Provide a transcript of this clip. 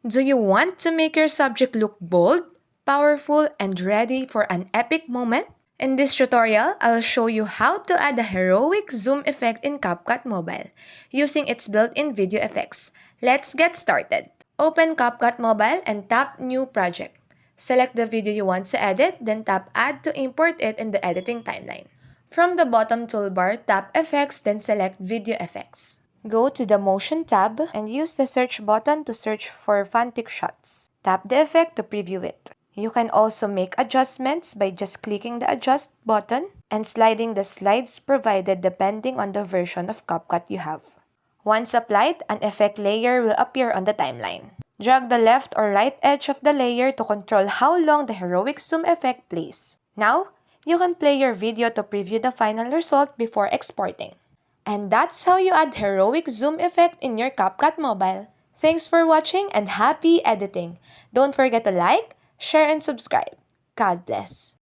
Do you want to make your subject look bold, powerful, and ready for an epic moment? In this tutorial, I'll show you how to add a heroic zoom effect in CapCut Mobile using its built-in video effects. Let's get started. Open CapCut Mobile and tap New Project. Select the video you want to edit, then tap Add to import it in the editing timeline. From the bottom toolbar, tap Effects, then select Video Effects. Go to the Motion tab and use the search button to search for Fantic shots. Tap the effect to preview it. You can also make adjustments by just clicking the Adjust button and sliding the slides provided depending on the version of CapCut you have. Once applied, an effect layer will appear on the timeline. Drag the left or right edge of the layer to control how long the heroic zoom effect plays. Now, you can play your video to preview the final result before exporting. And that's how you add heroic zoom effect in your CapCut Mobile. Thanks for watching and happy editing! Don't forget to like, share, and subscribe. God bless!